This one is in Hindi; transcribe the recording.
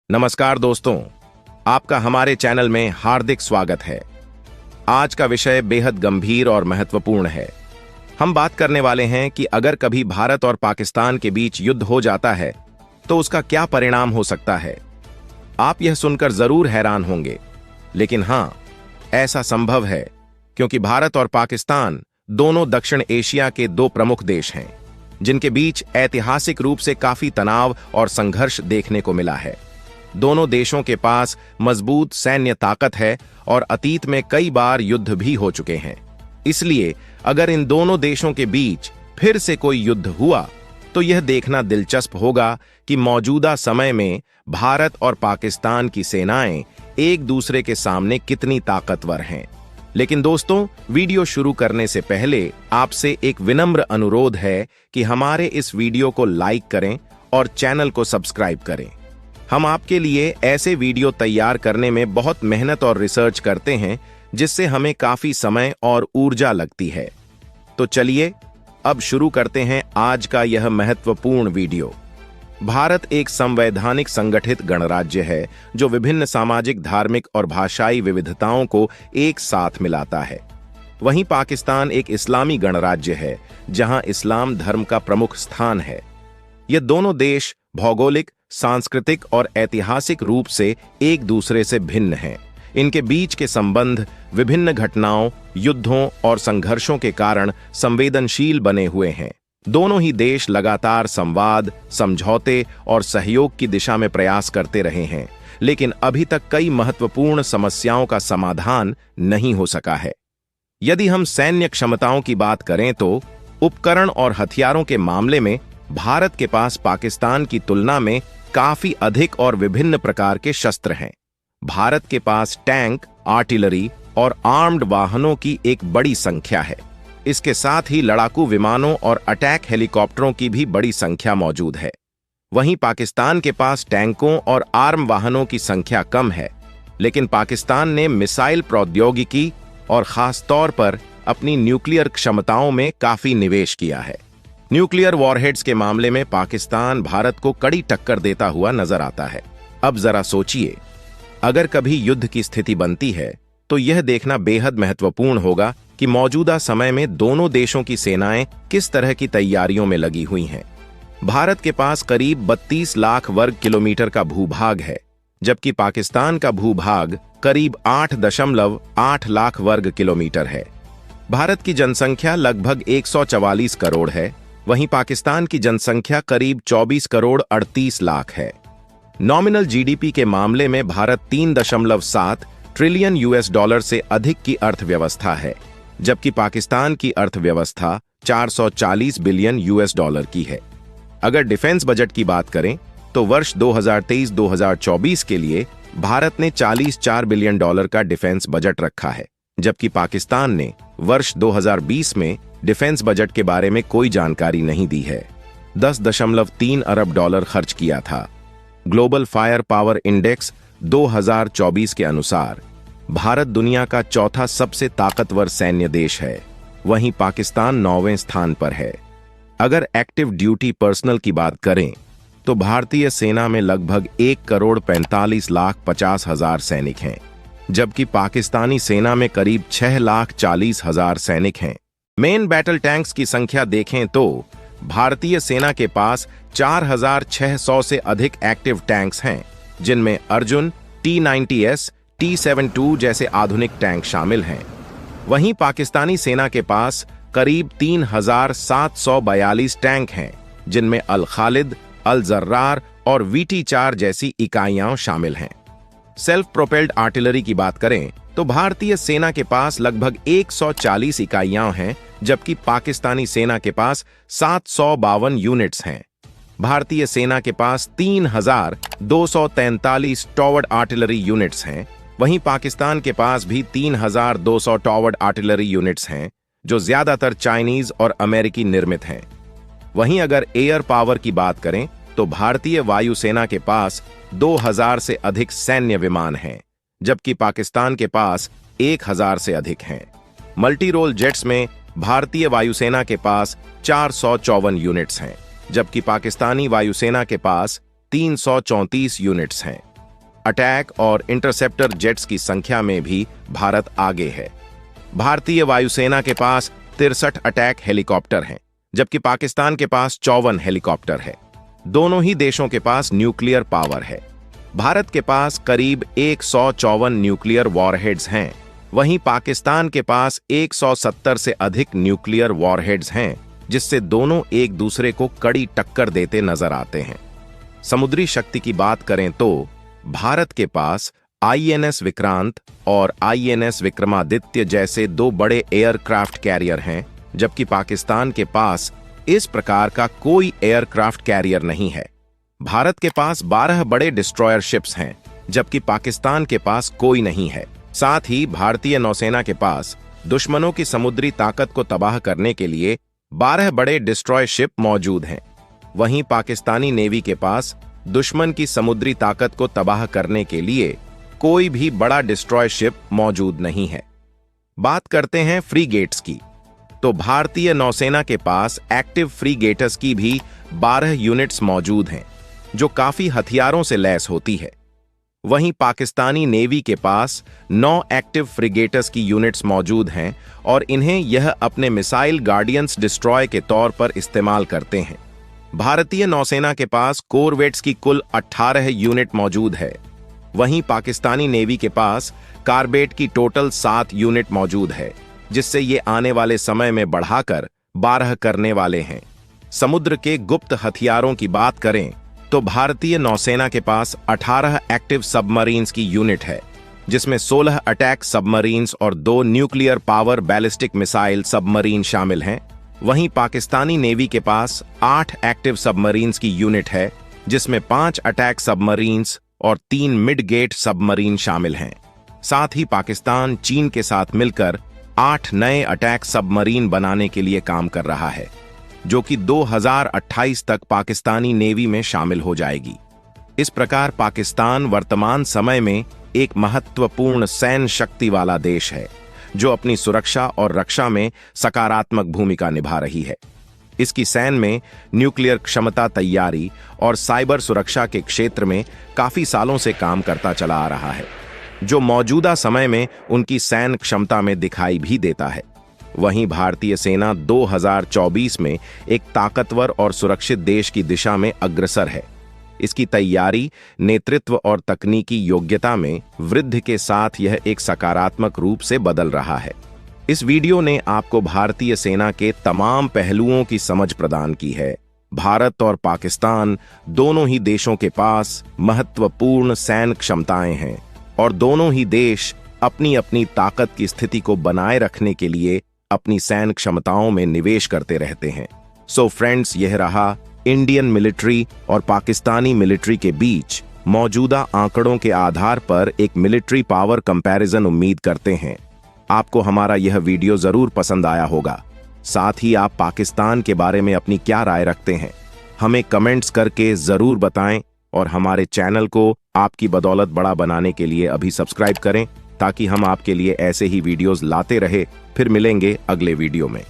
नमस्कार दोस्तों, आपका हमारे चैनल में हार्दिक स्वागत है। आज का विषय बेहद गंभीर और महत्वपूर्ण है। हम बात करने वाले हैं कि अगर कभी भारत और पाकिस्तान के बीच युद्ध हो जाता है तो उसका क्या परिणाम हो सकता है। आप यह सुनकर जरूर हैरान होंगे, लेकिन हां, ऐसा संभव है क्योंकि भारत और पाकिस्तान दोनों दक्षिण एशिया के दो प्रमुख देश हैं, जिनके बीच ऐतिहासिक रूप से काफी तनाव और संघर्ष देखने को मिला है। दोनों देशों के पास मजबूत सैन्य ताकत है और अतीत में कई बार युद्ध भी हो चुके हैं। इसलिए अगर इन दोनों देशों के बीच फिर से कोई युद्ध हुआ तो यह देखना दिलचस्प होगा कि मौजूदा समय में भारत और पाकिस्तान की सेनाएं एक दूसरे के सामने कितनी ताकतवर हैं। लेकिन दोस्तों, वीडियो शुरू करने से पहले आपसे एक विनम्र अनुरोध है कि हमारे इस वीडियो को लाइक करें और चैनल को सब्सक्राइब करें। हम आपके लिए ऐसे वीडियो तैयार करने में बहुत मेहनत और रिसर्च करते हैं, जिससे हमें काफी समय और ऊर्जा लगती है। तो चलिए अब शुरू करते हैं आज का यह महत्वपूर्ण वीडियो। भारत एक संवैधानिक संगठित गणराज्य है जो विभिन्न सामाजिक, धार्मिक और भाषाई विविधताओं को एक साथ मिलाता है। वहीं पाकिस्तान एक इस्लामी गणराज्य है जहां इस्लाम धर्म का प्रमुख स्थान है। ये दोनों देश भौगोलिक, सांस्कृतिक और ऐतिहासिक रूप से एक दूसरे से भिन्न हैं। इनके बीच के संबंध विभिन्न घटनाओं, युद्धों और संघर्षों के कारण संवेदनशील बने हुए हैं। दोनों ही देश लगातार संवाद, समझौते और सहयोग की दिशा में प्रयास करते रहे हैं, लेकिन अभी तक कई महत्वपूर्ण समस्याओं का समाधान नहीं हो सका है। यदि हम सैन्य क्षमताओं की बात करें तो उपकरण और हथियारों के मामले में भारत के पास पाकिस्तान की तुलना में काफी अधिक और विभिन्न प्रकार के शस्त्र हैं। भारत के पास टैंक, आर्टिलरी और आर्म्ड वाहनों की एक बड़ी संख्या है। इसके साथ ही लड़ाकू विमानों और अटैक हेलीकॉप्टरों की भी बड़ी संख्या मौजूद है। वहीं पाकिस्तान के पास टैंकों और आर्म वाहनों की संख्या कम है, लेकिन पाकिस्तान ने मिसाइल प्रौद्योगिकी और खास तौर पर अपनी न्यूक्लियर क्षमताओं में काफी निवेश किया है। न्यूक्लियर वॉरहेड्स के मामले में पाकिस्तान भारत को कड़ी टक्कर देता हुआ नजर आता है। अब जरा सोचिए, अगर कभी युद्ध की स्थिति बनती है तो यह देखना बेहद महत्वपूर्ण होगा कि मौजूदा समय में दोनों देशों की सेनाएं किस तरह की तैयारियों में लगी हुई हैं। भारत के पास करीब 32 लाख वर्ग किलोमीटर का भूभाग है, जबकि पाकिस्तान का भूभाग करीब 8.8 लाख वर्ग किलोमीटर है। भारत की जनसंख्या लगभग 144 करोड़ है, वहीं पाकिस्तान की जनसंख्या करीब 24 करोड़ 38 लाख है। नॉमिनल जीडीपी के मामले में भारत 3.7 ट्रिलियन यूएस डॉलर से अधिक की अर्थव्यवस्था है, जबकि पाकिस्तान की अर्थव्यवस्था 440 बिलियन यूएस डॉलर की है। अगर डिफेंस बजट की बात करें तो वर्ष 2023-2024 के लिए भारत ने 44 बिलियन डॉलर का डिफेंस बजट रखा है, जबकि पाकिस्तान ने वर्ष 2020 में डिफेंस बजट के बारे में कोई जानकारी नहीं दी है। 10.3 अरब डॉलर खर्च किया था। ग्लोबल फायर पावर इंडेक्स 2024 के अनुसार भारत दुनिया का चौथा सबसे ताकतवर सैन्य देश है, वहीं पाकिस्तान 9वें स्थान पर है। अगर एक्टिव ड्यूटी पर्सनल की बात करें तो भारतीय सेना में लगभग 1,45,50,000 सैनिक हैं, जबकि पाकिस्तानी सेना में करीब 6,40,000 सैनिक हैं। मेन बैटल टैंक्स की संख्या देखें तो भारतीय सेना के पास 4,600 से अधिक एक्टिव टैंक्स हैं, जिनमें अर्जुन, T-90S, T-72 जैसे आधुनिक टैंक शामिल हैं। वहीं पाकिस्तानी सेना के पास करीब 3,742 टैंक हैं, जिनमें अल खालिद, अल जर्रार और VT-4 जैसी इकाइयां शामिल हैं। सेल्फ प्रोपेल्ड आर्टिलरी की बात करें तो भारतीय सेना के पास लगभग 140 इकाइयां हैं, जबकि पाकिस्तानी सेना के पास 752 यूनिट्स हैं। भारतीय सेना के पास 3,243 टॉवर्ड आर्टिलरी यूनिट्स हैं, वहीं पाकिस्तान के पास भी 3,200 टॉवर्ड आर्टिलरी यूनिट्स हैं, जो ज्यादातर चाइनीज और अमेरिकी निर्मित हैं। वहीं अगर एयर पावर की बात करें तो भारतीय वायुसेना के पास 2,000 से अधिक सैन्य विमान हैं, जबकि पाकिस्तान के पास 1,000 से अधिक हैं। मल्टी रोल जेट्स में भारतीय वायुसेना के पास 454 यूनिट्स हैं, जबकि पाकिस्तानी वायुसेना के पास 334 यूनिट्स हैं। अटैक और इंटरसेप्टर जेट्स की संख्या में भी भारत आगे है। भारतीय वायुसेना के पास 63 अटैक हेलीकॉप्टर हैं, जबकि पाकिस्तान के पास 54 हेलीकॉप्टर है। दोनों ही देशों के पास न्यूक्लियर पावर है। भारत के पास करीब 154 न्यूक्लियर वॉरहेड्स हैं, वहीं पाकिस्तान के पास 170 से अधिक न्यूक्लियर वॉरहेड्स हैं, जिससे दोनों एक दूसरे को कड़ी टक्कर देते नजर आते हैं। समुद्री शक्ति की बात करें तो भारत के पास आईएनएस विक्रांत और आईएनएस विक्रमादित्य जैसे दो बड़े एयरक्राफ्ट कैरियर हैं, जबकि पाकिस्तान के पास इस प्रकार का कोई एयरक्राफ्ट कैरियर नहीं है। भारत के पास 12 बड़े डिस्ट्रॉयर शिप्स हैं, जबकि पाकिस्तान के पास कोई नहीं है। साथ ही भारतीय नौसेना के पास दुश्मनों की समुद्री ताकत को तबाह करने के लिए 12 बड़े डिस्ट्रॉय शिप मौजूद हैं। वहीं पाकिस्तानी नेवी के पास दुश्मन की समुद्री ताकत को तबाह करने के लिए कोई भी बड़ा डिस्ट्रॉय शिप मौजूद नहीं है। बात करते हैं फ्रीगेट्स की, तो भारतीय नौसेना के पास एक्टिव फ्रीगेटर्स की भी 12 यूनिट्स मौजूद हैं, जो काफी हथियारों से लैस होती है। वहीं पाकिस्तानी नेवी के पास 9 एक्टिव फ्रिगेटर्स की यूनिट्स मौजूद हैं और इन्हें यह अपने मिसाइल गार्डियंस डिस्ट्रॉय के तौर पर इस्तेमाल करते हैं। भारतीय नौसेना के पास कोरवेट्स की कुल 18 यूनिट मौजूद है। वहीं पाकिस्तानी नेवी के पास कार्बेट की टोटल 7 यूनिट मौजूद है, जिससे ये आने वाले समय में बढ़ाकर 12 करने वाले हैं। समुद्र के गुप्त हथियारों की बात करें तो भारतीय नौसेना के पास 18 एक्टिव सबमरीन्स की यूनिट है, जिसमें 16 अटैक सबमरीन्स और 2 nuclear power ballistic missile submarine शामिल हैं। वहीं पाकिस्तानी नेवी के पास 8 एक्टिव सबमरीन्स की यूनिट है, जिसमें 5 अटैक सबमरीन्स और 3 मिड गेट सबमरीन शामिल हैं। साथ ही पाकिस्तान चीन के साथ मिलकर 8 नए अटैक सबमरीन बनाने के लिए काम कर रहा है, जो कि 2028 तक पाकिस्तानी नेवी में शामिल हो जाएगी। इस प्रकार पाकिस्तान वर्तमान समय में एक महत्वपूर्ण सैन्य शक्ति वाला देश है, जो अपनी सुरक्षा और रक्षा में सकारात्मक भूमिका निभा रही है। इसकी सैन्य में न्यूक्लियर क्षमता तैयारी और साइबर सुरक्षा के क्षेत्र में काफी सालों से काम करता चला आ रहा है, जो मौजूदा समय में उनकी सैन्य क्षमता में दिखाई भी देता है। वहीं भारतीय सेना 2024 में एक ताकतवर और सुरक्षित देश की दिशा में अग्रसर है। इसकी तैयारी, नेतृत्व और तकनीकी योग्यता में वृद्धि के साथ यह एक सकारात्मक रूप से बदल रहा है। इस वीडियो ने आपको भारतीय सेना के तमाम पहलुओं की समझ प्रदान की है। भारत और पाकिस्तान दोनों ही देशों के पास महत्वपूर्ण सैन्य क्षमताएं हैं और दोनों ही देश अपनी अपनी ताकत की स्थिति को बनाए रखने के लिए अपनी सैन्य क्षमताओं में निवेश करते रहते हैं। सो फ्रेंड्स, यह रहा इंडियन मिलिट्री और पाकिस्तानी मिलिट्री के बीच मौजूदा आंकड़ों के आधार पर एक मिलिट्री पावर कंपैरिजन। उम्मीद करते हैं आपको हमारा यह वीडियो जरूर पसंद आया होगा। साथ ही आप पाकिस्तान के बारे में अपनी क्या राय रखते हैं, हमें कमेंट्स करके जरूर बताएं और हमारे चैनल को आपकी बदौलत बड़ा बनाने के लिए अभी सब्सक्राइब करें, ताकि हम आपके लिए ऐसे ही वीडियोस लाते रहे। फिर मिलेंगे अगले वीडियो में।